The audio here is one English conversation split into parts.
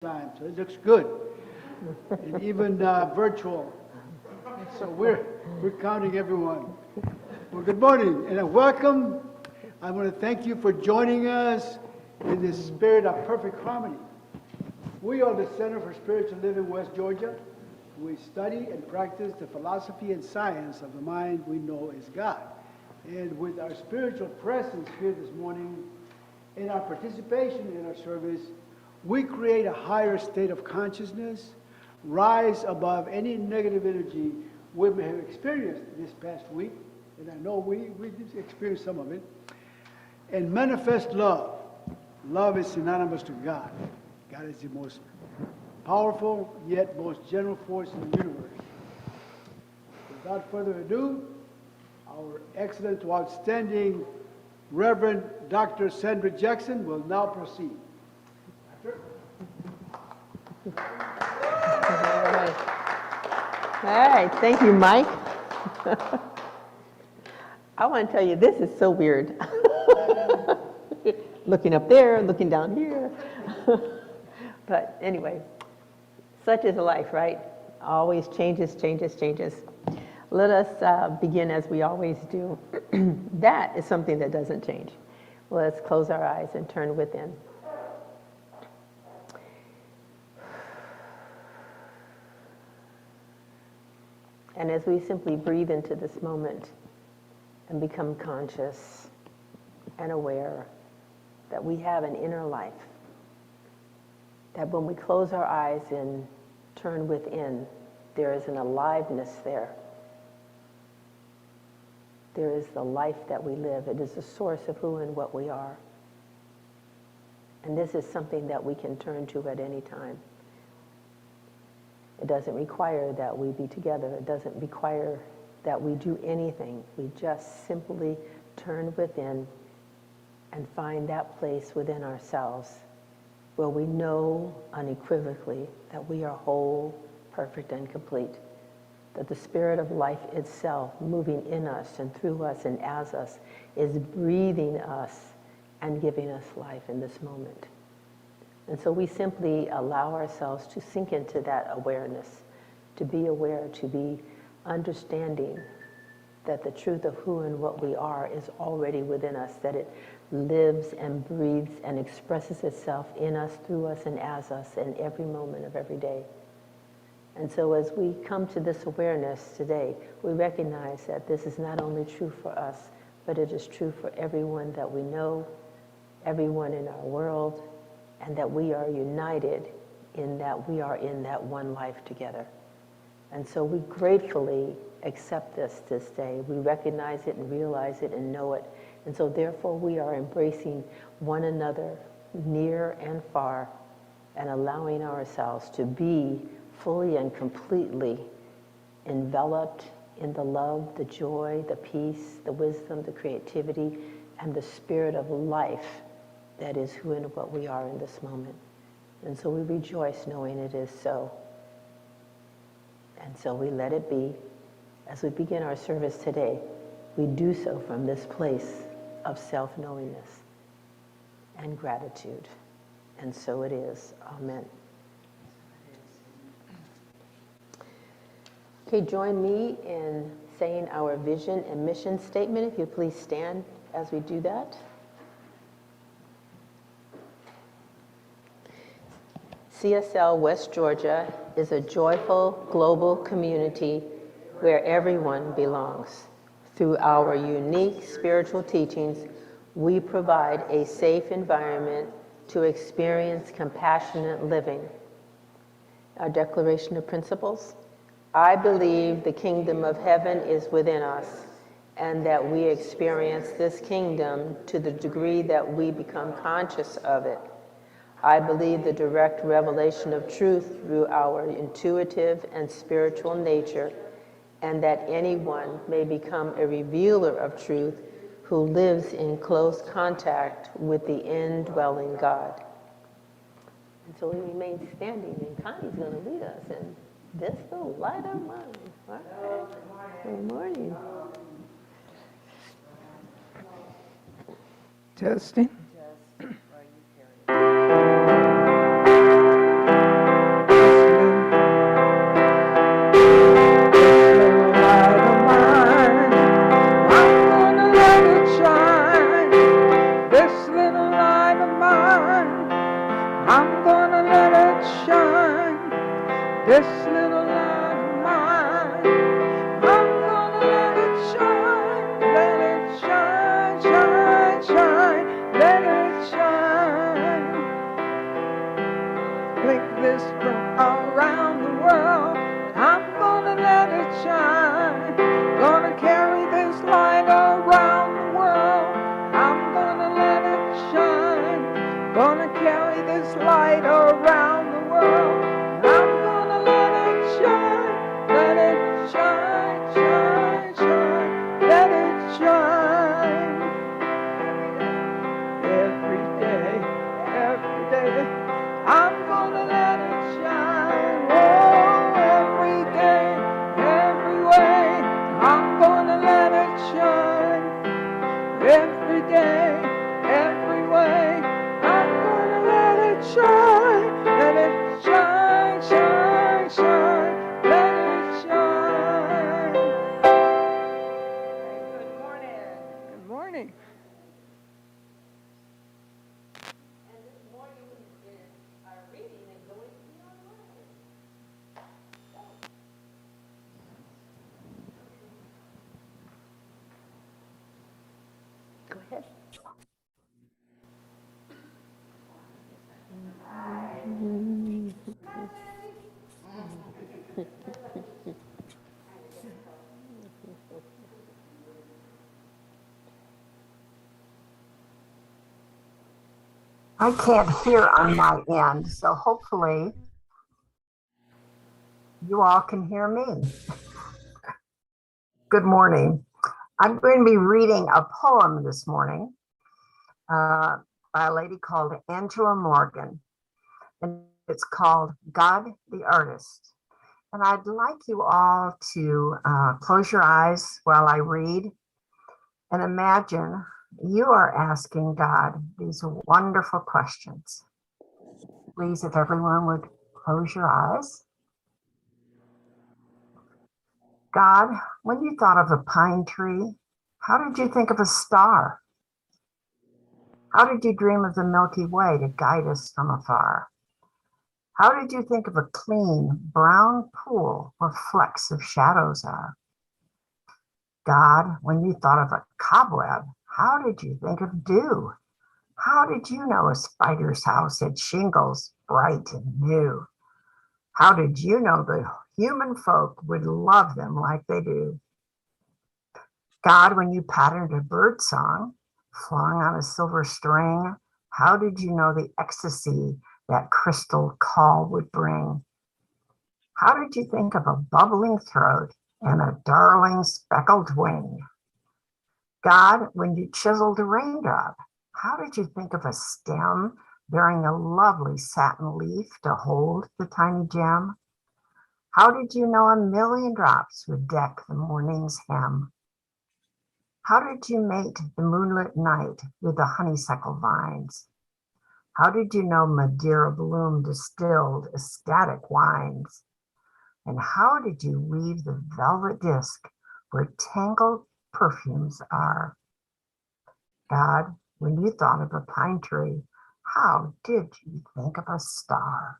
time, so it looks good, and even virtual. So we're counting everyone. Well, good morning and welcome. I want to thank you for joining us in this spirit of perfect harmony. We are the Center for Spiritual Living West Georgia. We study and practice the philosophy and science of the mind we know is God. And with our spiritual presence here this morning, in our participation in our service, we create a higher state of consciousness, rise above any negative energy we may have experienced this past week, and I know we did experience some of it, and manifest love. Love is synonymous to God. God is the most powerful yet most general force in the universe. Without further ado, our excellent to outstanding Reverend Dr. Sandra Jackson will now proceed. All right, thank you, Mike. I want to tell you, this is so weird. Looking up there, looking down here. But anyway, such is life, right? Always changes, changes, changes. Let us begin as we always do. That is something that doesn't change. Let's close our eyes and turn within. And as we simply breathe into this moment and become conscious and aware that we have an inner life, that when we close our eyes and turn within, there is an aliveness there. There is the life that we live. It is the source of who and what we are. And this is something that we can turn to at any time. It doesn't require that we be together. It doesn't require that we do anything. We just simply turn within and find that place within ourselves where we know unequivocally that we are whole, perfect, and complete. That the spirit of life itself moving in us and through us and as us is breathing us and giving us life in this moment. And so we simply allow ourselves to sink into that awareness, to be aware, to be understanding that the truth of who and what we are is already within us, that it lives and breathes and expresses itself in us, through us, and as us in every moment of every day. And so as we come to this awareness today, we recognize that this is not only true for us, but it is true for everyone that we know, everyone in our world, and that we are united in that we are in that one life together. And so we gratefully accept this day. We recognize it and realize it and know it. And so therefore we are embracing one another near and far and allowing ourselves to be fully and completely enveloped in the love, the joy, the peace, the wisdom, the creativity, and the spirit of life that is who and what we are in this moment. And so we rejoice knowing it is so. And so we let it be. As we begin our service today, we do so from this place of self-knowingness and gratitude. And so it is. Amen. Okay, join me in saying our vision and mission statement. If you please stand as we do that. CSL West Georgia is a joyful global community where everyone belongs. Through our unique spiritual teachings, we provide a safe environment to experience compassionate living. Our Declaration of Principles. I believe the kingdom of heaven is within us, and that we experience this kingdom to the degree that we become conscious of it. I believe the direct revelation of truth through our intuitive and spiritual nature, and that anyone may become a revealer of truth who lives in close contact with the indwelling God. And so we remain standing, and Connie's going to lead us in this will light our mind. All right. Good morning. Testing. This little light of mine, I'm gonna let it shine, let it shine, shine, shine, let it shine. Like this from around the world, I'm gonna let it shine. Gonna carry this light around the world, I'm gonna let it shine. Gonna carry this light around the world, I'm gonna let it shine, let it shine, shine, shine, let it shine. Every day, every day, I'm gonna let it shine. Oh, every day, every way, I'm gonna let it shine. Every day, every way, I'm gonna let it shine. Let it shine, shine, shine, let it shine. Good morning. Good morning. And this morning is our reading is going to be online. Go ahead. I can't hear on my end, so hopefully you all can hear me. Good morning. I'm going to be reading a poem this morning by a lady called Angela Morgan, and it's called God the Artist. And I'd like you all to close your eyes while I read and imagine you are asking God these wonderful questions. Please, if everyone would close your eyes. God, when you thought of a pine tree, how did you think of a star? How did you dream of the Milky Way to guide us from afar? How did you think of a clean, brown pool where flecks of shadows are? God, when you thought of a cobweb, how did you think of dew? How did you know a spider's house had shingles bright and new? How did you know the human folk would love them like they do? God, when you patterned a bird song flung on a silver string, how did you know the ecstasy that crystal call would bring? How did you think of a bubbling throat and a darling speckled wing? God, when you chiseled a raindrop, how did you think of a stem bearing a lovely satin leaf to hold the tiny gem? How did you know a million drops would deck the morning's hem? How did you mate the moonlit night with the honeysuckle vines? How did you know Madeira bloom distilled ecstatic wines? And how did you weave the velvet disc where tangled perfumes are? God, when you thought of a pine tree, how did you think of a star?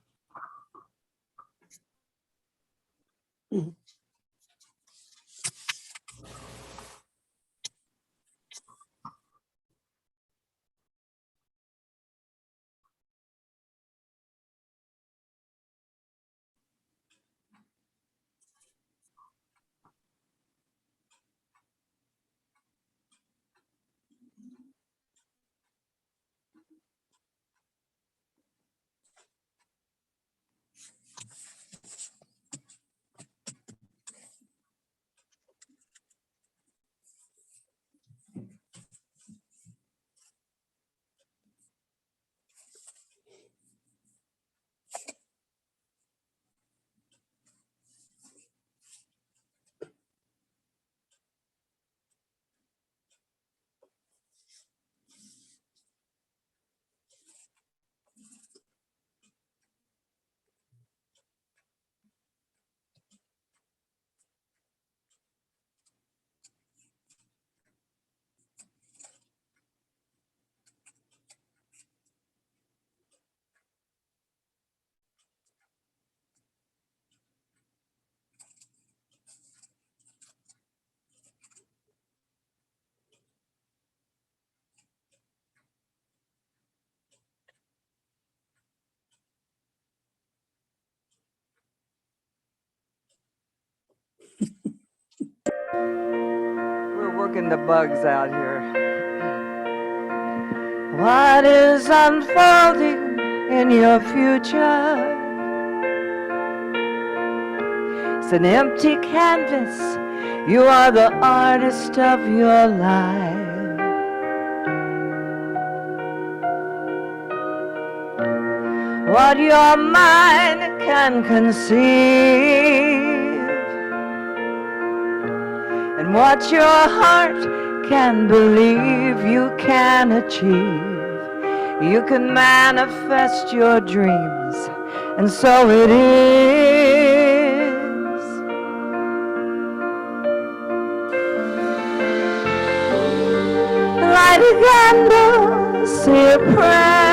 We're working the bugs out here. What is unfolding in your future? It's an empty canvas. You are the artist of your life. What your mind can conceive and what your heart can believe you can achieve. You can manifest your dreams, and so it is. Light a candle, say a prayer.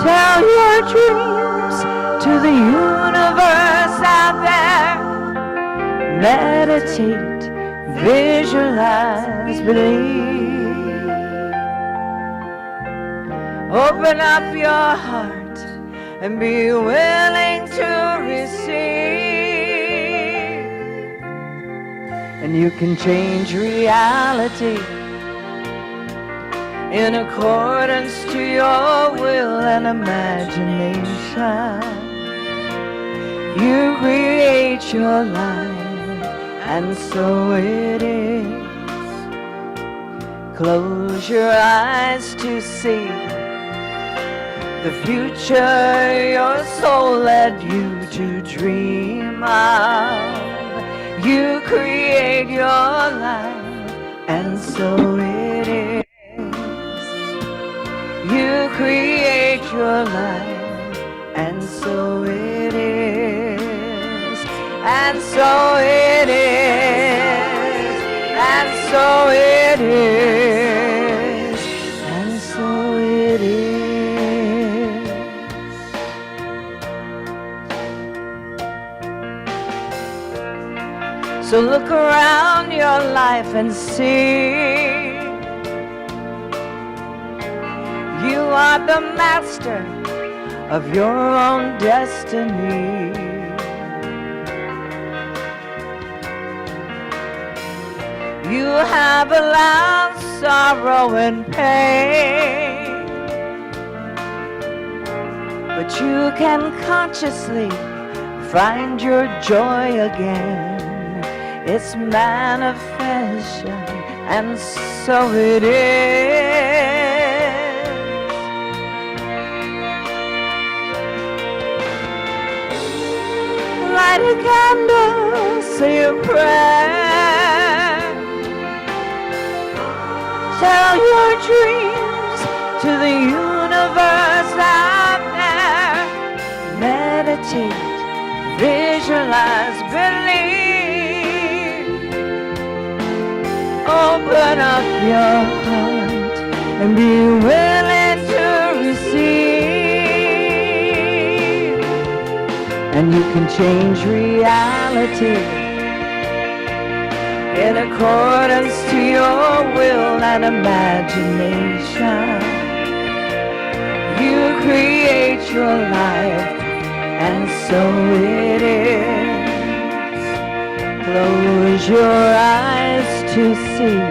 Tell your dreams to the universe out there. Meditate, visualize, believe. Open up your heart and be willing to receive. And you can change reality in accordance to your will and imagination. You create your life, and so it is. Close your eyes to see the future your soul led you to dream of. You create your life, and so it is. You create your life, and so it is. And so it is. And so it is. And so it is. So look around your life and see you are the master of your own destiny. You have allowed sorrow and pain, but you can consciously find your joy again. It's manifestation, and so it is. Light a candle, say a prayer. Tell your dreams to the universe out there. Meditate, visualize, believe. Open up your heart and be willing to receive. And you can change reality in accordance to your will and imagination. You create your life, and so it is. Close your eyes to see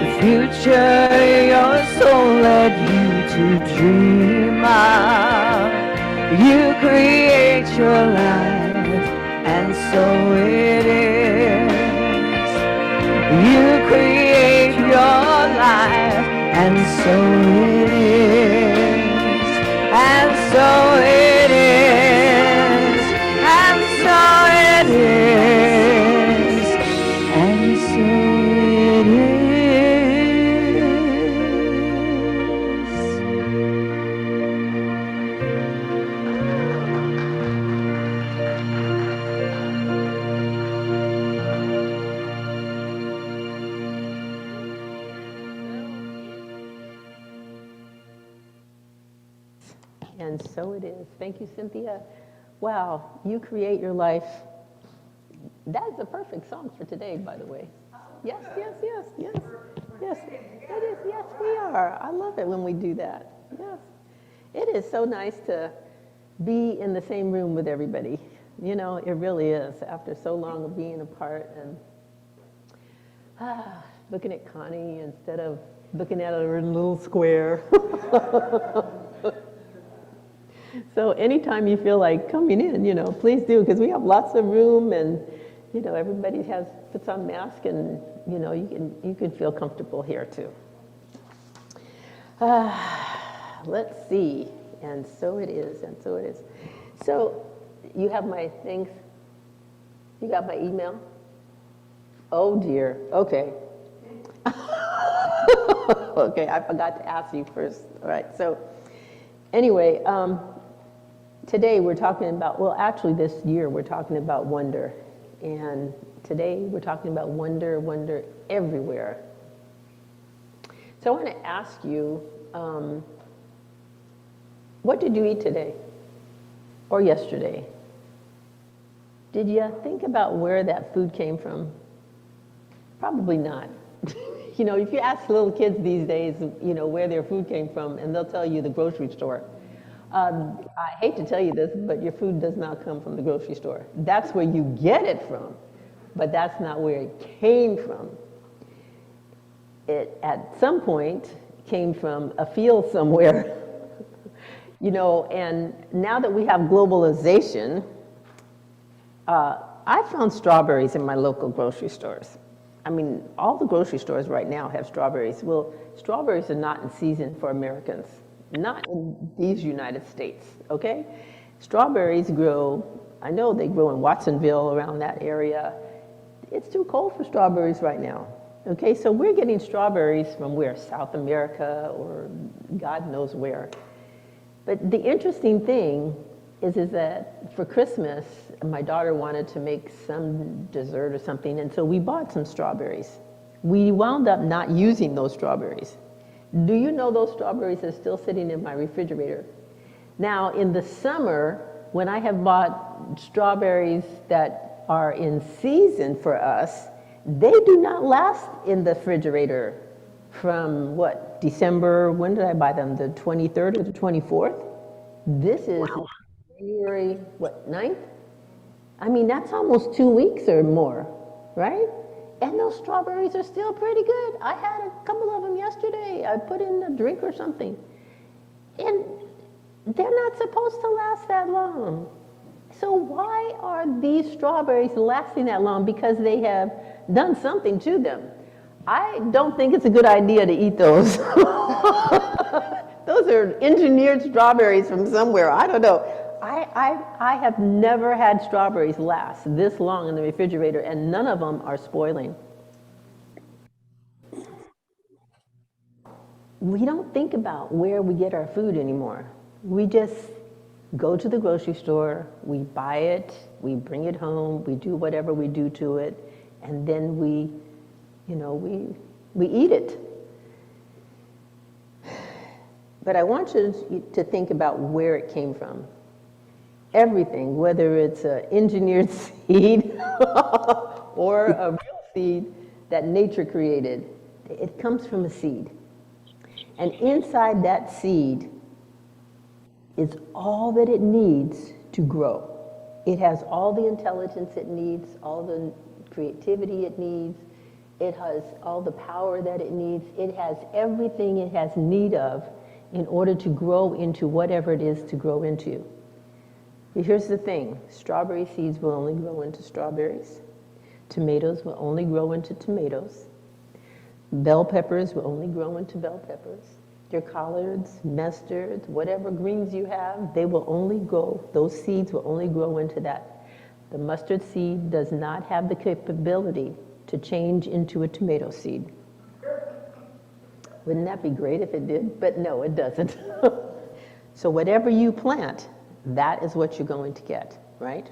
the future your soul led you to dream of. You create your life, and so it is. You create your life, and so it is. And so it is. And so it is. And so it is. And so it is. Thank you, Cynthia. Wow, you create your life. That's the perfect song for today, by the way. Yes, yes, yes, yes. Yes, it is. Yes, we are. I love it when we do that. Yes. It is so nice to be in the same room with everybody. You know, it really is. After so long of being apart and looking at Connie instead of looking at her in a little square. So anytime you feel like coming in, you know, please do, because we have lots of room and, you know, everybody puts on mask and, you know, you can feel comfortable here too. Let's see. And so it is, and so it is. So you have my things? You got my email? Oh dear, okay. Okay, I forgot to ask you first. All right, so anyway, today we're talking about, well, actually this year we're talking about wonder. And today we're talking about wonder, wonder everywhere. So I want to ask you, what did you eat today? Or yesterday? Did you think about where that food came from? Probably not. You know, if you ask little kids these days, you know, where their food came from, and they'll tell you the grocery store. I hate to tell you this, but your food does not come from the grocery store. That's where you get it from, but that's not where it came from. It, at some point, came from a field somewhere. You know, and now that we have globalization, I found strawberries in my local grocery stores. I mean, all the grocery stores right now have strawberries. Well, strawberries are not in season for Americans, not in these United States, okay? Strawberries grow, I know they grow in Watsonville, around that area. It's too cold for strawberries right now, okay? So we're getting strawberries from where? South America or God knows where. But the interesting thing is that for Christmas, my daughter wanted to make some dessert or something, and so we bought some strawberries. We wound up not using those strawberries. Do you know those strawberries are still sitting in my refrigerator? Now, in the summer, when I have bought strawberries that are in season for us, they do not last in the refrigerator from what, December, when did I buy them? The 23rd or the 24th? This is January, what, 9th? I mean, that's almost 2 weeks or more, right? And those strawberries are still pretty good. I had a couple of them yesterday. I put in a drink or something. And they're not supposed to last that long. So why are these strawberries lasting that long? Because they have done something to them. I don't think it's a good idea to eat those. Those are engineered strawberries from somewhere. I don't know. I have never had strawberries last this long in the refrigerator, and none of them are spoiling. We don't think about where we get our food anymore. We just go to the grocery store, we buy it, we bring it home, we do whatever we do to it, and then we eat it. But I want you to think about where it came from. Everything, whether it's an engineered seed or a real seed that nature created, it comes from a seed. And inside that seed is all that it needs to grow. It has all the intelligence it needs, all the creativity it needs, it has all the power that it needs, it has everything it has need of in order to grow into whatever it is to grow into. Here's the thing, strawberry seeds will only grow into strawberries. Tomatoes will only grow into tomatoes. Bell peppers will only grow into bell peppers. Your collards, mustards, whatever greens you have, they will only grow, those seeds will only grow into that. The mustard seed does not have the capability to change into a tomato seed. Wouldn't that be great if it did? But no, it doesn't. So whatever you plant, that is what you're going to get, right?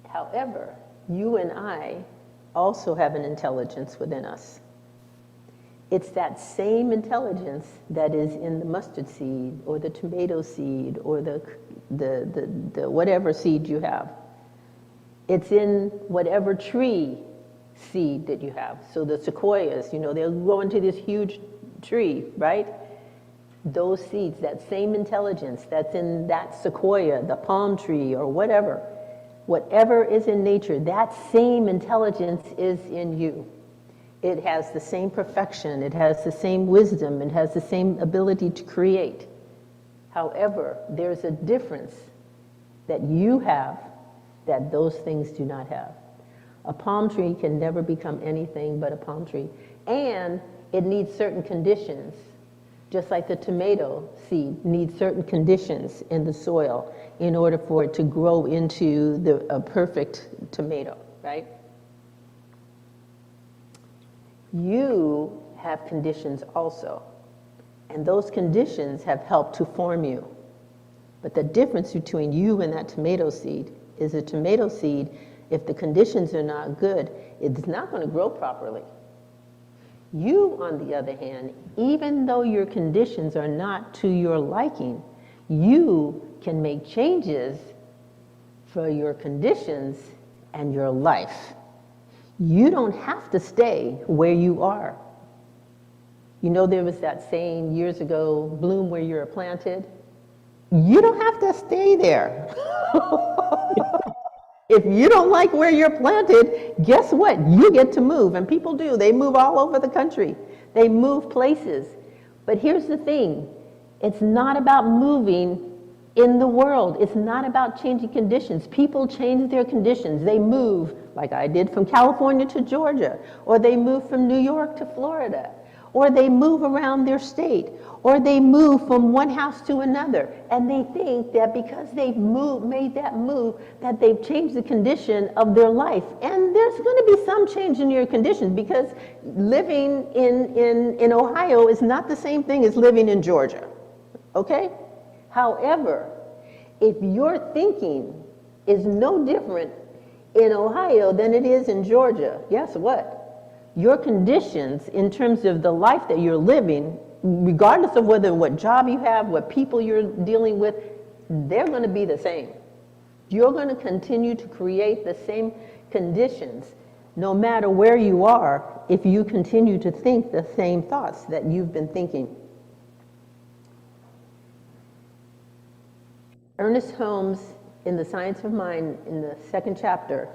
However, you and I also have an intelligence within us. It's that same intelligence that is in the mustard seed or the tomato seed or the whatever seed you have. It's in whatever tree seed that you have. So the sequoias, they'll grow into this huge tree, right? those seeds, that same intelligence that's in that sequoia, the palm tree, or whatever is in nature, that same intelligence is in you. It has the same perfection, it has the same wisdom, it has the same ability to create. However, there's a difference that you have that those things do not have. A palm tree can never become anything but a palm tree, and it needs certain conditions. Just like the tomato seed needs certain conditions in the soil in order for it to grow into a perfect tomato, right? You have conditions also, and those conditions have helped to form you. But the difference between you and that tomato seed is a tomato seed, if the conditions are not good, it's not going to grow properly. You, on the other hand, even though your conditions are not to your liking, you can make changes for your conditions and your life. You don't have to stay where you are. You know, there was that saying years ago, bloom where you're planted. You don't have to stay there. If you don't like where you're planted, guess what? You get to move, and people do. They move all over the country. They move places. But here's the thing. It's not about moving in the world. It's not about changing conditions. People change their conditions. They move, like I did, from California to Georgia, or they move from New York to Florida, or they move around their state, or they move from one house to another, and they think that because they've made that move, that they've changed the condition of their life. And there's going to be some change in your condition, because living in Ohio is not the same thing as living in Georgia, okay? However, if your thinking is no different in Ohio than it is in Georgia, guess what? Your conditions in terms of the life that you're living, regardless of what job you have, what people you're dealing with, they're going to be the same. You're going to continue to create the same conditions no matter where you are if you continue to think the same thoughts that you've been thinking. Ernest Holmes, in The Science of Mind, in the 2nd chapter,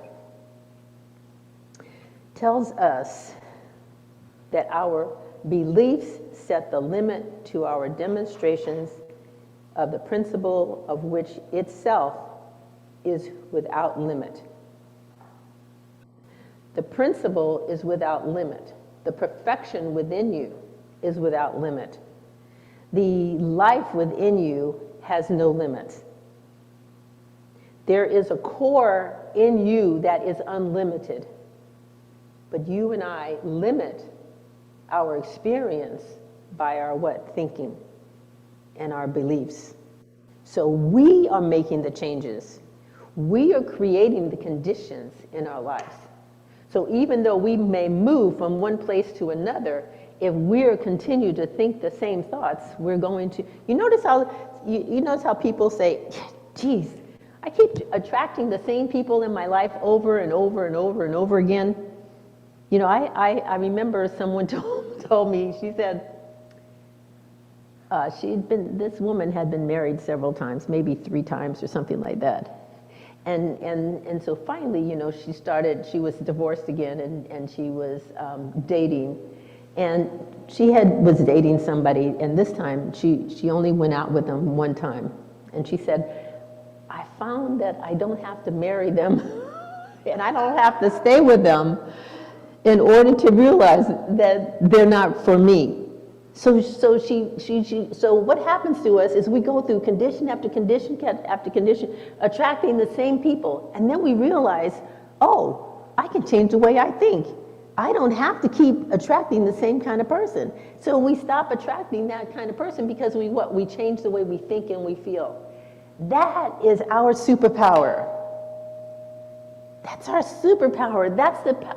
tells us that our beliefs set the limit to our demonstrations of the principle of which itself is without limit. The principle is without limit. The perfection within you is without limit. The life within you has no limits. There is a core in you that is unlimited. But you and I limit our experience by our thinking and our beliefs. So we are making the changes. We are creating the conditions in our lives. So even though we may move from one place to another, if we're continue to think the same thoughts, we're going to, you notice how people say, geez, I keep attracting the same people in my life over and over and over and over again. You know, I remember someone told me, she said, this woman had been married several times, maybe 3 times or something like that. And so finally, you know, she was divorced again, and she was dating. And she was dating somebody, and this time she only went out with them 1 time. And she said, I found that I don't have to marry them, and I don't have to stay with them in order to realize that they're not for me. So what happens to us is we go through condition after condition after condition, attracting the same people, and then we realize, oh, I can change the way I think. I don't have to keep attracting the same kind of person. So we stop attracting that kind of person because we change the way we think and we feel. That is our superpower. That's our superpower.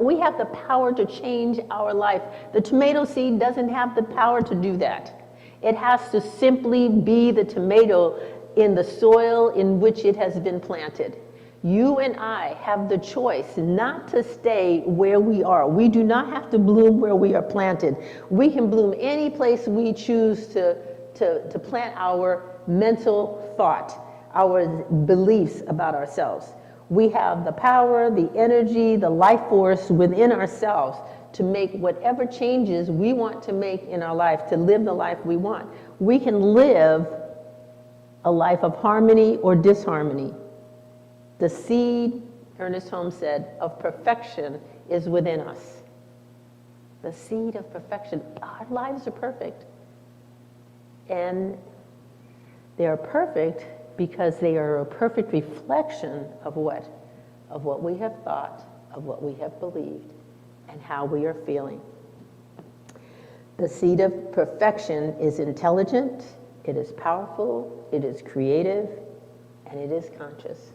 We have the power to change our life. The tomato seed doesn't have the power to do that. It has to simply be the tomato in the soil in which it has been planted. You and I have the choice not to stay where we are. We do not have to bloom where we are planted. We can bloom any place we choose to to plant our mental thought, our beliefs about ourselves. We have the power, the energy, the life force within ourselves to make whatever changes we want to make in our life, to live the life we want. We can live a life of harmony or disharmony. The seed, Ernest Holmes said, of perfection is within us. The seed of perfection. Our lives are perfect. And they are perfect because they are a perfect reflection of what? Of what we have thought, of what we have believed, and how we are feeling. The seed of perfection is intelligent, it is powerful, it is creative, and it is conscious.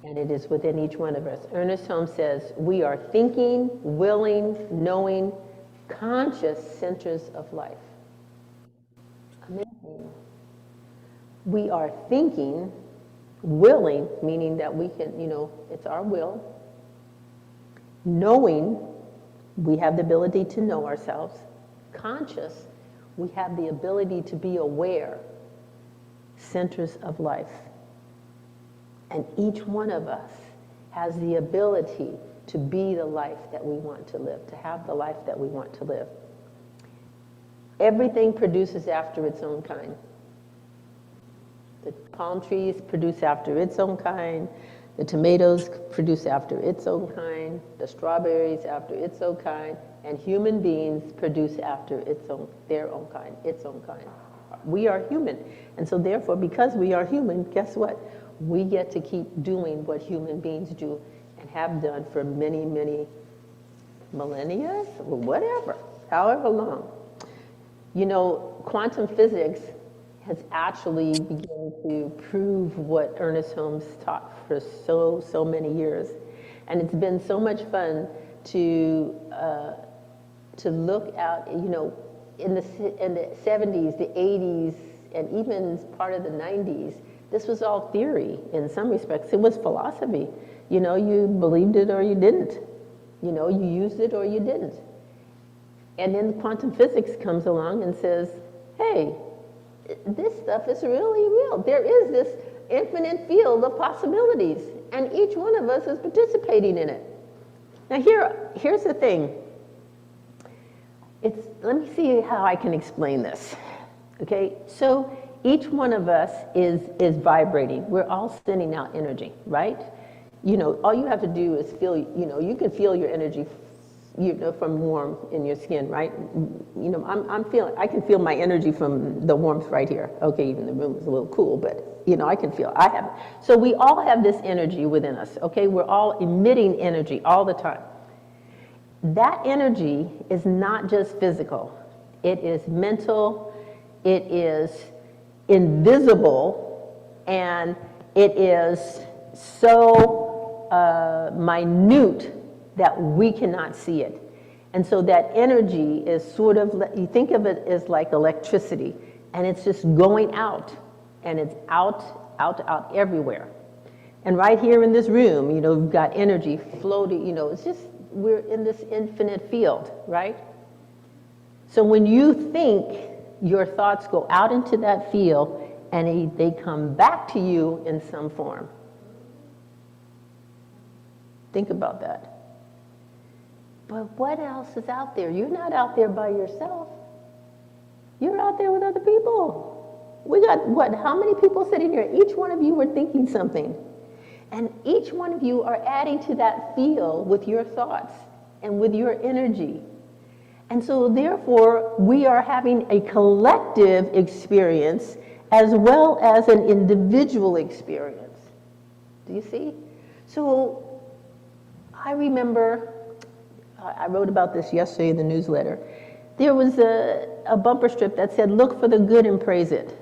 And it is within each one of us. Ernest Holmes says, we are thinking, willing, knowing, conscious centers of life. Amazing. We are thinking, willing, meaning that we can, it's our will. Knowing, we have the ability to know ourselves. Conscious, we have the ability to be aware. Centers of life. And each one of us has the ability to be the life that we want to live, to have the life that we want to live. Everything produces after its own kind. The palm trees produce after its own kind. The tomatoes produce after its own kind. The strawberries after its own kind. And human beings produce after their own kind, its own kind. We are human. And so therefore, because we are human, guess what? We get to keep doing what human beings do and have done for many, many millennia, or whatever, however long. Quantum physics has actually begun to prove what Ernest Holmes taught for so many years. And it's been so much fun to look at, in the 70s, the 80s, and even part of the 90s, this was all theory in some respects. It was philosophy. You believed it or you didn't. You used it or you didn't. And then quantum physics comes along and says, hey, this stuff is really real. There is this infinite field of possibilities, and each one of us is participating in it. Now here's the thing. Let me see how I can explain this. Okay, so each one of us is vibrating. We're all sending out energy, right? All you have to do is feel, you can feel your energy, from warm in your skin, right? I can feel my energy from the warmth right here. Okay, even the room is a little cool, but I can feel, I have it. So we all have this energy within us, okay? We're all emitting energy all the time. That energy is not just physical. It is mental, it is invisible, and it is so minute that we cannot see it. And so that energy is sort of, you think of it as like electricity, and it's just going out, and it's out everywhere. And right here in this room, we've got energy floating, it's just, we're in this infinite field, right? So when you think, your thoughts go out into that field, and they come back to you in some form. Think about that. But what else is out there? You're not out there by yourself. You're out there with other people. We got, how many people sitting here? Each one of you were thinking something. And each one of you are adding to that field with your thoughts and with your energy. And so therefore, we are having a collective experience as well as an individual experience. Do you see? So I remember, I wrote about this yesterday in the newsletter. There was a bumper strip that said, look for the good and praise it.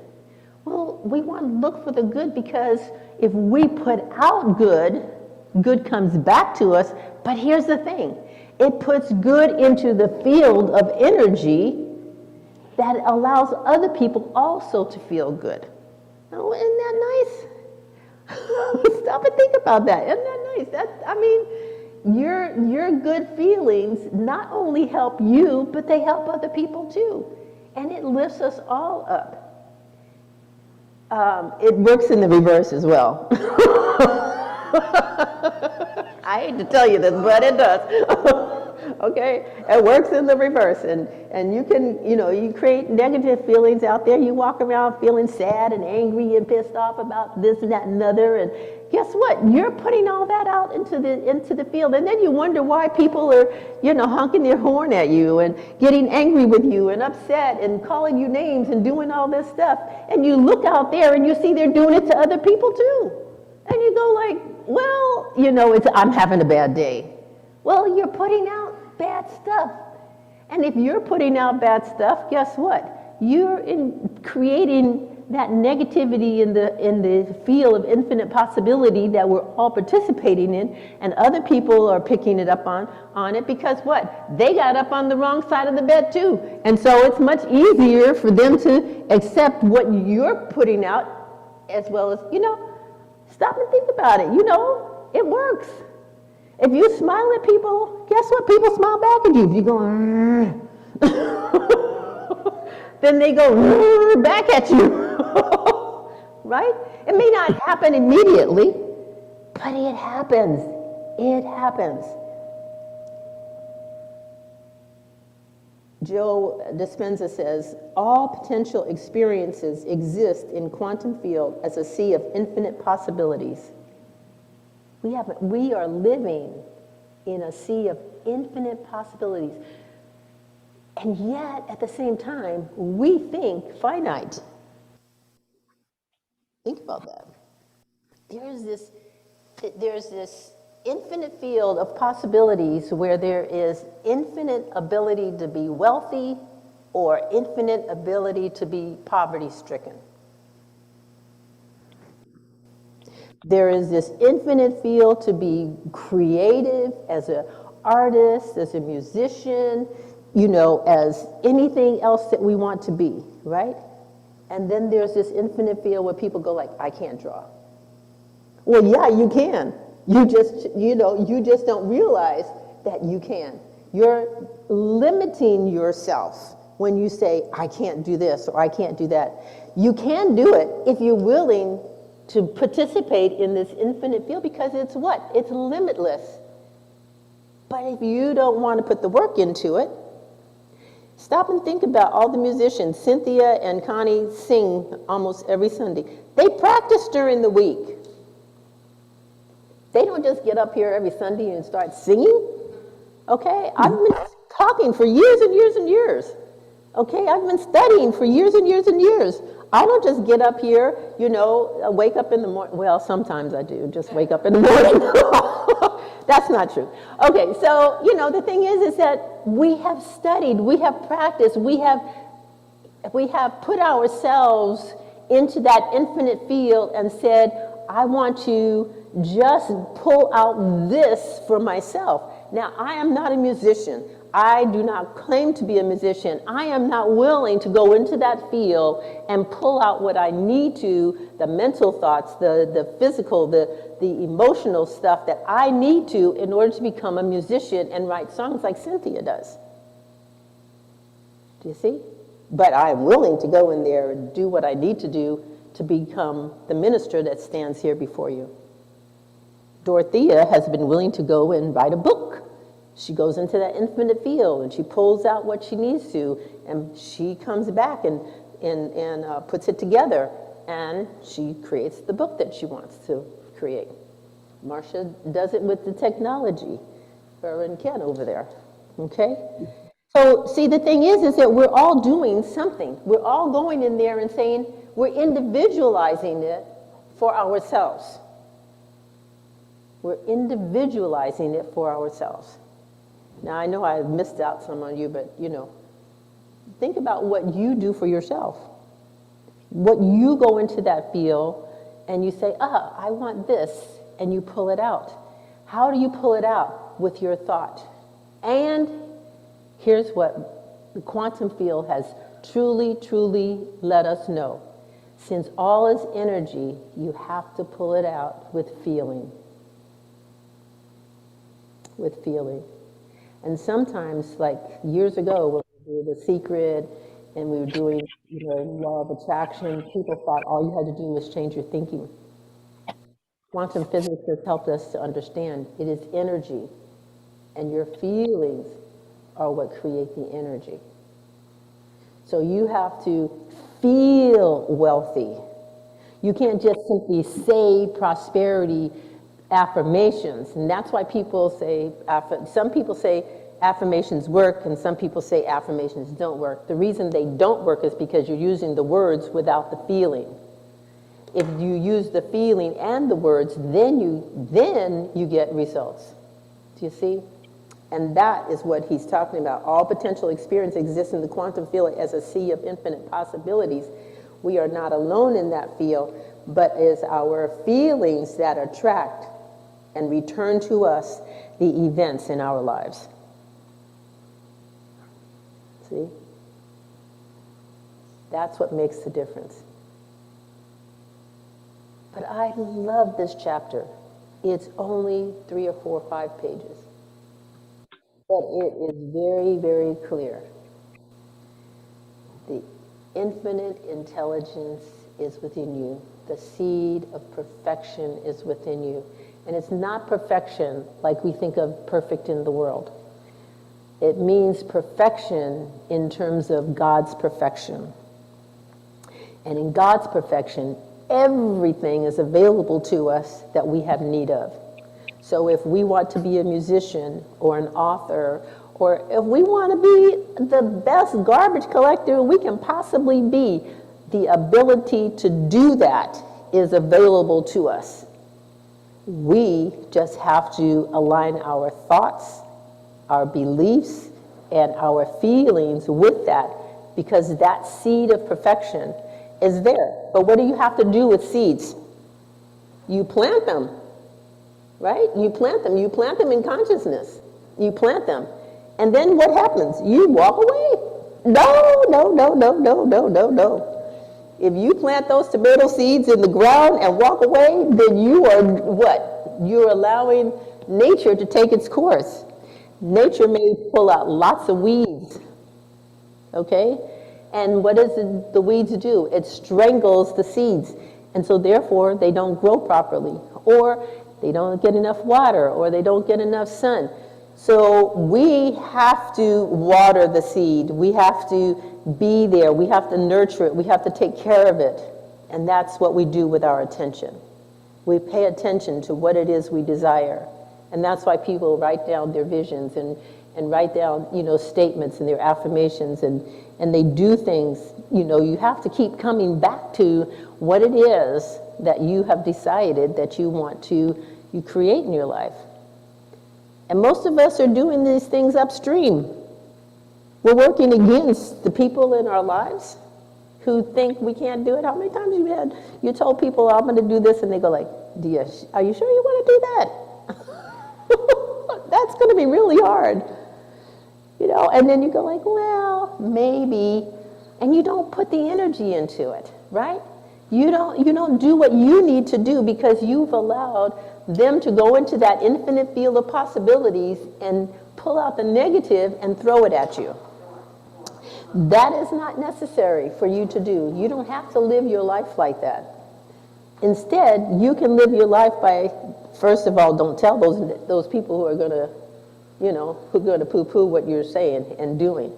Well, we want to look for the good because if we put out good, good comes back to us. But here's the thing. It puts good into the field of energy that allows other people also to feel good. Oh, isn't that nice? Stop and think about that. Isn't that nice? Your good feelings not only help you, but they help other people too. and it lifts us all up. It works in the reverse as well. I hate to tell you this, but it does. Okay? It works in the reverse. And you can, you create negative feelings out there. You walk around feeling sad and angry and pissed off about this and that and another. And guess what? You're putting all that out into the field. And then you wonder why people are, honking their horn at you and getting angry with you and upset and calling you names and doing all this stuff. And you look out there and you see they're doing it to other people too. And you go like, well, I'm having a bad day. Well, you're putting out bad stuff. And if you're putting out bad stuff, guess what? You're creating that negativity in the field of infinite possibility that we're all participating in, and other people are picking it up on it because what? They got up on the wrong side of the bed too. And so it's much easier for them to accept what you're putting out as well as, stop and think about it. It works. If you smile at people, guess what? People smile back at you. If you go, then they go back at you, right? It may not happen immediately, but it happens. It happens. Joe Dispenza says, all potential experiences exist in quantum field as a sea of infinite possibilities. We are living in a sea of infinite possibilities. And yet, at the same time, we think finite. Think about that. There's this infinite field of possibilities where there is infinite ability to be wealthy or infinite ability to be poverty-stricken. There is this infinite field to be creative as an artist, as a musician, as anything else that we want to be, right? And then there's this infinite field where people go like, I can't draw. Well, yeah, you can. You just don't realize that you can. You're limiting yourself when you say, I can't do this or I can't do that. You can do it if you're willing to participate in this infinite field because it's what? It's limitless. But if you don't want to put the work into it, stop and think about all the musicians. Cynthia and Connie sing almost every Sunday. They practice during the week. They don't just get up here every Sunday and start singing. Okay? I've been talking for years and years and years. Okay? I've been studying for years and years and years. I don't just get up here, wake up in the morning. Well, sometimes I do, just wake up in the morning. That's not true. Okay, so, the thing is that we have studied, we have practiced, we have put ourselves into that infinite field and said, I want to just pull out this for myself. Now, I am not a musician. I do not claim to be a musician. I am not willing to go into that field and pull out what I need to, the mental thoughts, the physical, the emotional stuff that I need to in order to become a musician and write songs like Cynthia does. Do you see? But I am willing to go in there and do what I need to do to become the minister that stands here before you. Dorothea has been willing to go and write a book. She goes into that infinite field and she pulls out what she needs to, and she comes back and puts it together, and she creates the book that she wants to create. Marcia does it with the technology, her and Ken over there, okay? So see, the thing is that we're all doing something. We're all going in there and saying, we're individualizing it for ourselves. We're individualizing it for ourselves. Now, I know I missed out some on you, but, think about what you do for yourself. What you go into that field and you say, I want this, and you pull it out. How do you pull it out? With your thought. And here's what the quantum field has truly, truly let us know. Since all is energy, you have to pull it out with feeling. With feeling. And sometimes, like years ago, when we did The Secret and we were doing, law of attraction, people thought all you had to do was change your thinking. Quantum physics has helped us to understand it is energy, and your feelings are what create the energy. So you have to feel wealthy. You can't just simply say prosperity affirmations. And that's why people say, some people say affirmations work and some people say affirmations don't work. The reason they don't work is because you're using the words without the feeling. If you use the feeling and the words, then you get results. Do you see? And that is what he's talking about. All potential experience exists in the quantum field as a sea of infinite possibilities. We are not alone in that field, but it's our feelings that attract and return to us the events in our lives. See? That's what makes the difference. But I love this chapter. It's only 3 or 4 or 5 pages. But it is very, very clear. The infinite intelligence is within you. The seed of perfection is within you. And it's not perfection like we think of perfect in the world. It means perfection in terms of God's perfection. And in God's perfection, everything is available to us that we have need of. So if we want to be a musician or an author, or if we want to be the best garbage collector we can possibly be, the ability to do that is available to us. We just have to align our thoughts, our beliefs, and our feelings with that, because that seed of perfection is there. But what do you have to do with seeds? You plant them, right? You plant them in consciousness. You plant them. And then what happens? You walk away. No. If you plant those tomato seeds in the ground and walk away, then you are what? You're allowing nature to take its course. Nature may pull out lots of weeds, okay? And what does the weeds do? It strangles the seeds. And so therefore, they don't grow properly, or they don't get enough water, or they don't get enough sun. So we have to water the seed. We have to be there. We have to nurture it. We have to take care of it. And that's what we do with our attention. We pay attention to what it is we desire. And that's why people write down their visions and write down, statements and their affirmations, and they do things. You have to keep coming back to what it is that you have decided that you want to create in your life. And most of us are doing these things upstream. We're working against the people in our lives who think we can't do it. How many times you told people, I'm going to do this, and they go like, are you sure you want to do that? That's going to be really hard. And then you go like, well, maybe, and you don't put the energy into it, right? You don't do what you need to do because you've allowed them to go into that infinite field of possibilities and pull out the negative and throw it at you. That is not necessary for you to do. You don't have to live your life like that. Instead, you can live your life by, first of all, don't tell those people who are going to, who are going to poo-poo what you're saying and doing.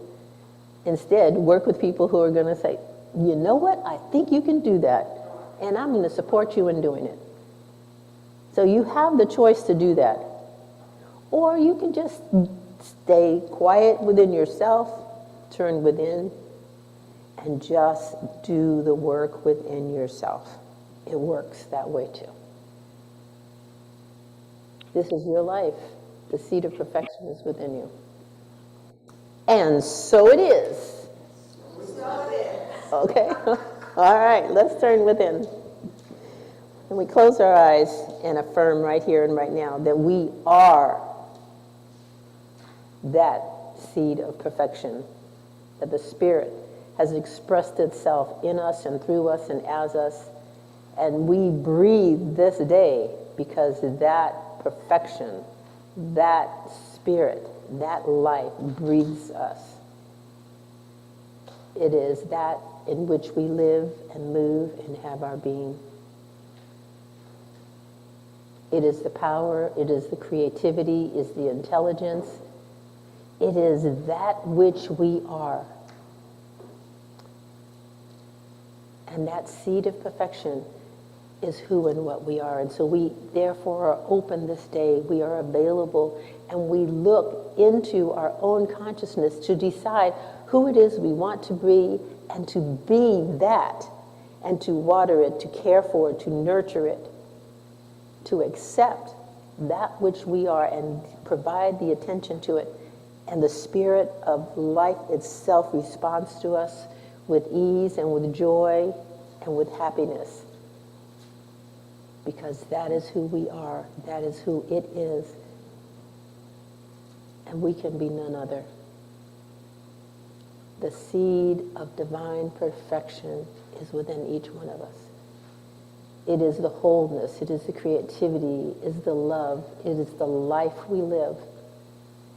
Instead, work with people who are going to say, you know what, I think you can do that, and I'm going to support you in doing it. So you have the choice to do that. Or you can just stay quiet within yourself, turn within, and just do the work within yourself. It works that way too. This is your life. The seed of perfection is within you. And so it is. So it is. Okay. All right, let's turn within. And we close our eyes and affirm right here and right now that we are that seed of perfection, that the Spirit has expressed itself in us and through us and as us, and we breathe this day because that perfection, that Spirit, that life breathes us. It is that in which we live and move and have our being. It is the power, it is the creativity, it is the intelligence. It is that which we are. And that seed of perfection is who and what we are. And so we therefore are open this day. We are available, and we look into our own consciousness to decide who it is we want to be, and to be that, and to water it, to care for it, to nurture it, to accept that which we are and provide the attention to it. And the spirit of life itself responds to us with ease and with joy and with happiness. Because that is who we are, that is who it is, and we can be none other. The seed of divine perfection is within each one of us. It is the wholeness, it is the creativity, it is the love, it is the life we live.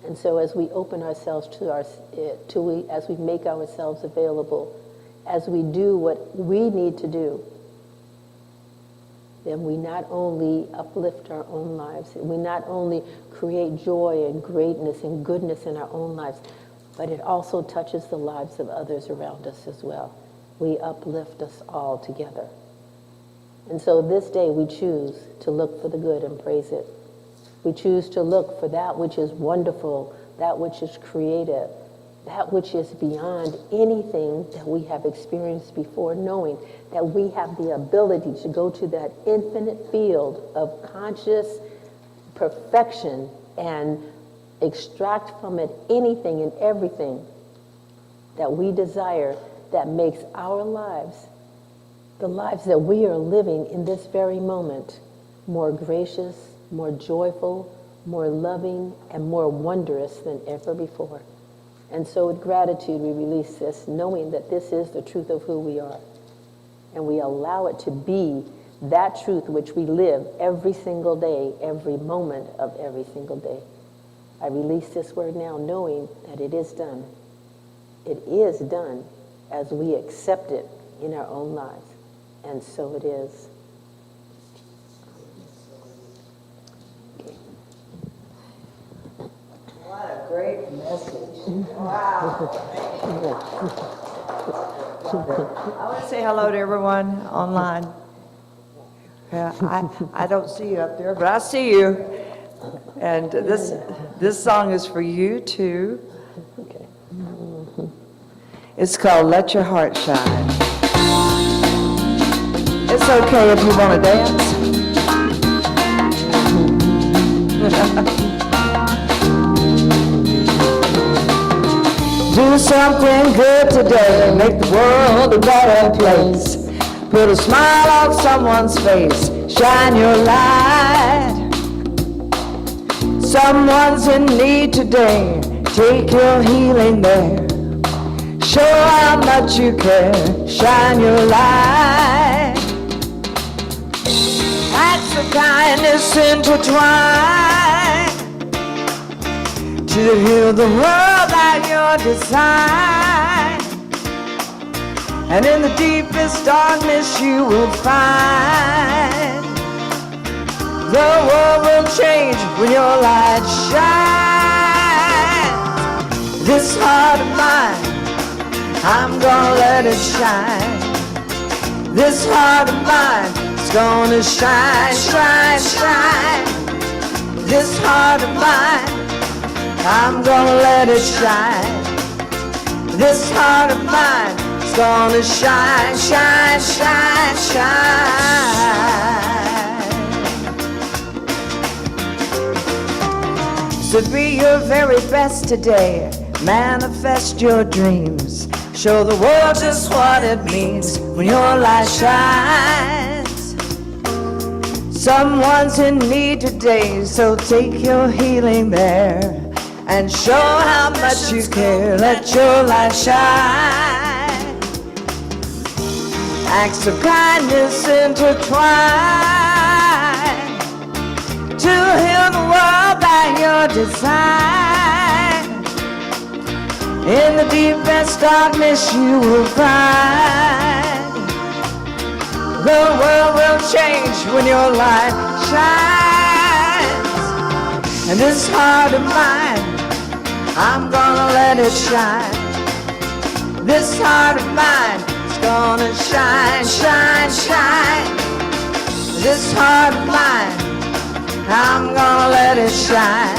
And so as we open ourselves as we make ourselves available, as we do what we need to do, then we not only uplift our own lives, we not only create joy and greatness and goodness in our own lives, but it also touches the lives of others around us as well. We uplift us all together. And so this day we choose to look for the good and praise it. We choose to look for that which is wonderful, that which is creative, that which is beyond anything that we have experienced before, knowing that we have the ability to go to that infinite field of conscious perfection and extract from it anything and everything that we desire that makes our lives, the lives that we are living in this very moment, more gracious, more joyful, more loving, and more wondrous than ever before. And so with gratitude, we release this, knowing that this is the truth of who we are. And we allow it to be that truth which we live every single day, every moment of every single day. I release this word now, knowing that it is done. It is done as we accept it in our own lives. And so it is. What a great message. Wow. I want to say hello to everyone online. Yeah, I don't see you up there, but I see you. And this song is for you too. Okay. It's called Let Your Heart Shine. It's okay if you want to dance. Do something good today, make the world a better place. Put a smile on someone's face, shine your light. Someone's in need today, take your healing there. Show how much you care, shine your light. Acts of kindness intertwine to heal the world at your design. And in the deepest darkness you will find the world will change when your light shines. This heart of mine, I'm gonna let it shine. This heart of mine is gonna shine, shine, shine. This heart of mine, I'm gonna let it shine. This heart of mine is gonna shine, shine, shine, shine. So be your very best today. Manifest your dreams. Show the world just what it means when your light shines. Someone's in need today, so take your healing there. And show how much you care, let your light shine. Acts of kindness intertwine to heal the world by your design. In the deepest darkness you will find the world will change when your light shines. And this heart of mine, I'm gonna let it shine. This heart of mine is gonna shine, shine, shine. This heart of mine, I'm gonna let it shine.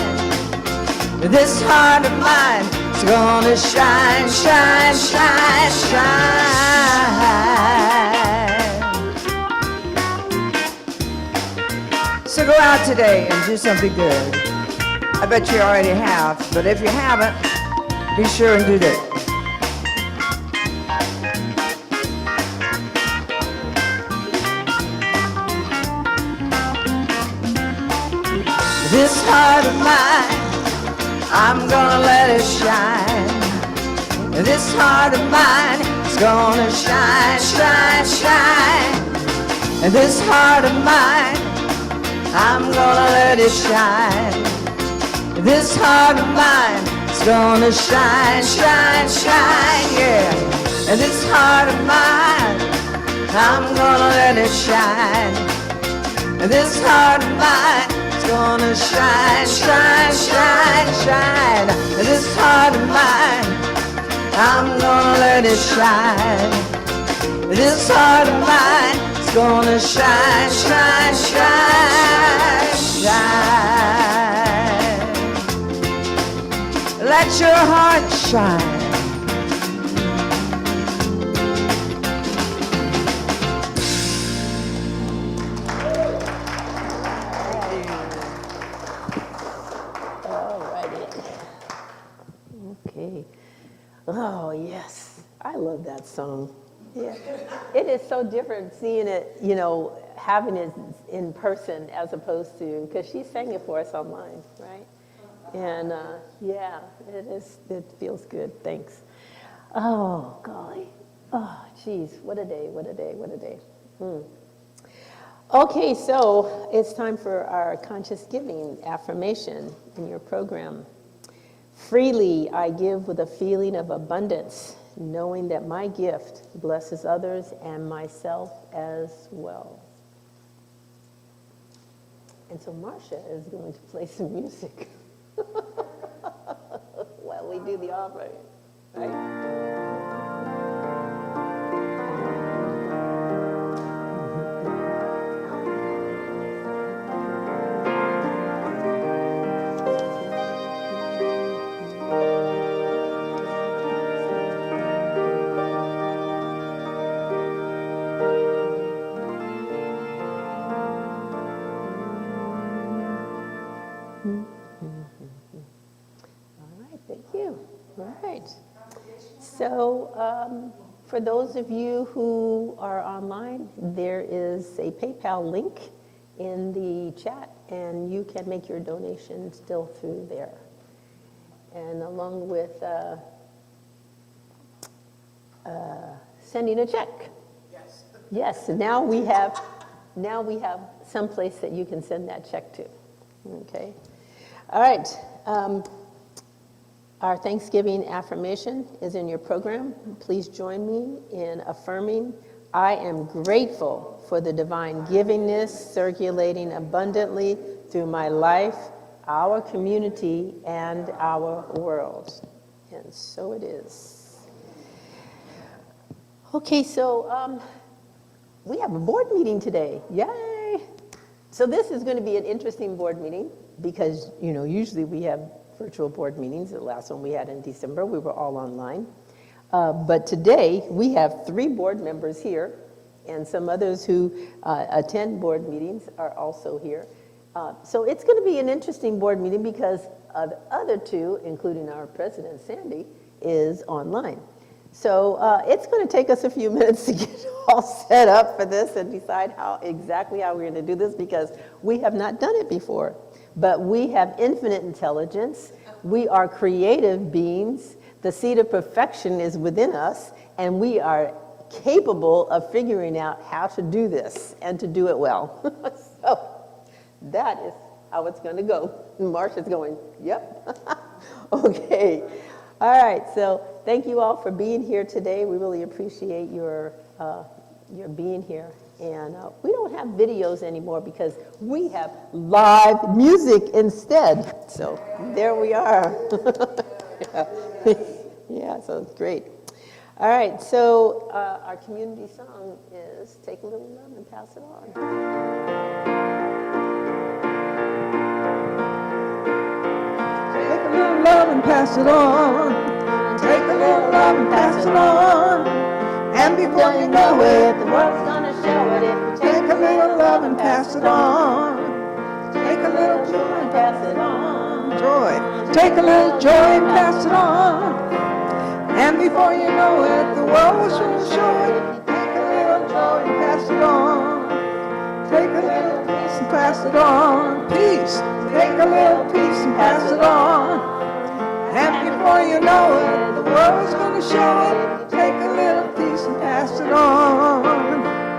This heart of mine is gonna shine, shine, shine, shine. So go out today and do something good. I bet you already have, but if you haven't, be sure and do that. This heart of mine, I'm gonna let it shine. This heart of mine is gonna shine, shine, shine. And this heart of mine, I'm gonna let it shine. This heart of mine is gonna shine, shine, shine, yeah. And this heart of mine, I'm gonna let it shine. And this heart of mine, gonna shine, shine, shine, shine. This heart of mine, I'm gonna let it shine. This heart of mine is gonna shine, shine, shine, shine. Let your heart shine. Okay. Oh, yes. I love that song. Yeah. It is so different seeing it, you know, having it in person as opposed to, because she sang it for us online, right? And yeah, it is. It feels good. Thanks. Oh, golly. Oh, geez. What a day, what a day, what a day. Okay, so it's time for our conscious giving affirmation in your program. Freely I give with a feeling of abundance, knowing that my gift blesses others and myself as well. And so Marcia is going to play some music while we do the offering, right? So for those of you who are online, there is a PayPal link in the chat, and you can make your donation still through there. And along with sending a check. Yes. Yes, now we have some place that you can send that check to. Okay. All right. Our Thanksgiving affirmation is in your program. Please join me in affirming, I am grateful for the divine givingness circulating abundantly through my life, our community, and our world. And so it is. Okay, so we have a board meeting today. Yay! So this is going to be an interesting board meeting because, you know, usually we have virtual board meetings. The last one we had in December, we were all online. But today, we have 3 board members here, and some others who attend board meetings are also here. So it's going to be an interesting board meeting because the other 2, including our president, Sandy, is online. So it's going to take us a few minutes to get all set up for this and decide exactly how we're going to do this because we have not done it before. But we have infinite intelligence. We are creative beings. The seed of perfection is within us, and we are capable of figuring out how to do this and to do it well. So that is how it's going to go. Marcia's going, yep. Okay. All right, so thank you all for being here today. We really appreciate your being here. And we don't have videos anymore because we have live music instead. So there we are. Yeah, so it's great. All right, so our community song is Take a Little Love and Pass It On. Take a little love and pass it on. Take a little love and pass it on. And before you know it, the world's gonna show it if you take a little love and pass it on. Take a little joy and pass it on. Joy. Take a little joy and pass it on. And before you know it, the world will soon show it. Take a little joy and pass it on. Take a little peace and pass it on. Peace. Take a little peace and pass it on. And before you know it, the world's gonna show it. Take a little peace and pass it on.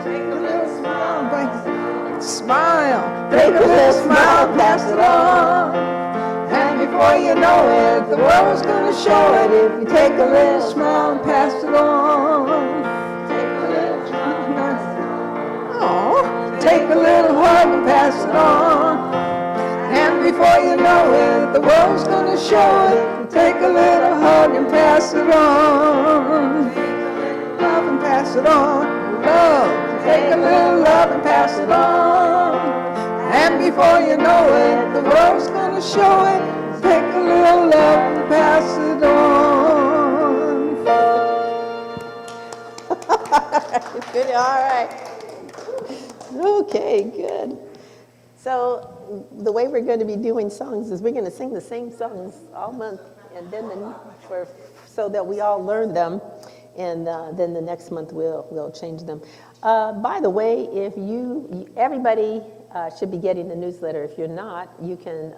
Take a little smile and pass it on. Smile. Take a little smile and pass it on. And before you know it, the world's gonna show it if you take a little smile and pass it on. Take a little smile and pass it on. Oh, take a little hug and pass it on. And before you know it, the world's gonna show it. Take a little hug and pass it on. Love and pass it on. Love. Take a little love and pass it on. And before you know it, the world's gonna show it. Take a little love and pass it on. Good, all right. Okay, good. So the way we're going to be doing songs is we're going to sing the same songs all month, and then so that we all learn them, and then the next month we'll change them. By the way, if everybody should be getting the newsletter. If you're not, you can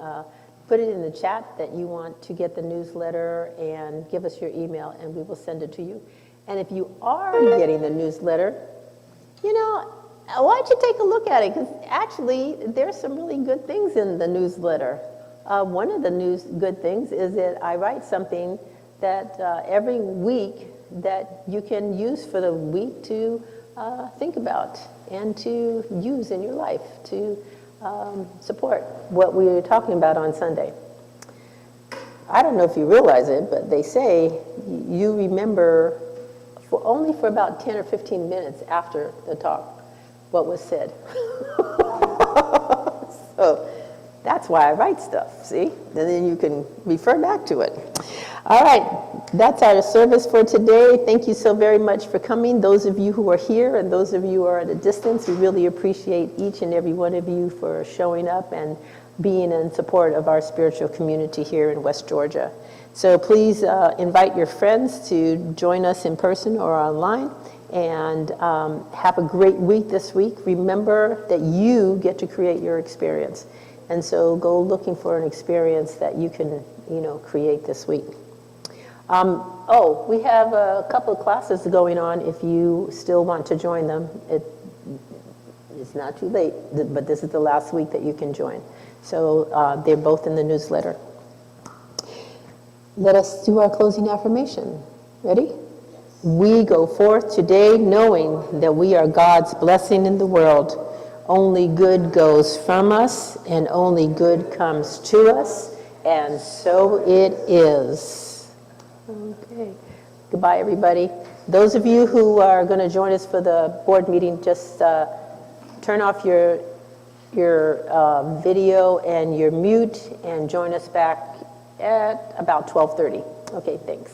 put it in the chat that you want to get the newsletter and give us your email, and we will send it to you. And if you are getting the newsletter, why don't you take a look at it? Because actually, there's some really good things in the newsletter. One of the good things is that I write something that every week that you can use for the week to think about and to use in your life to support what we were talking about on Sunday. I don't know if you realize it, but they say you remember only for about 10 or 15 minutes after the talk what was said. So that's why I write stuff, see? And then you can refer back to it. All right, that's our service for today. Thank you so very much for coming. Those of you who are here and those of you who are at a distance, we really appreciate each and every one of you for showing up and being in support of our spiritual community here in West Georgia. So please invite your friends to join us in person or online, and have a great week this week. Remember that you get to create your experience. And so go looking for an experience that you can, create this week. We have a couple of classes going on if you still want to join them. It's not too late, but this is the last week that you can join. So they're both in the newsletter. Let us do our closing affirmation. Ready? We go forth today knowing that we are God's blessing in the world. Only good goes from us and only good comes to us, and so it is. Okay. Goodbye, everybody. Those of you who are going to join us for the board meeting, just turn off your video and your mute and join us back at about 12:30. Okay, thanks.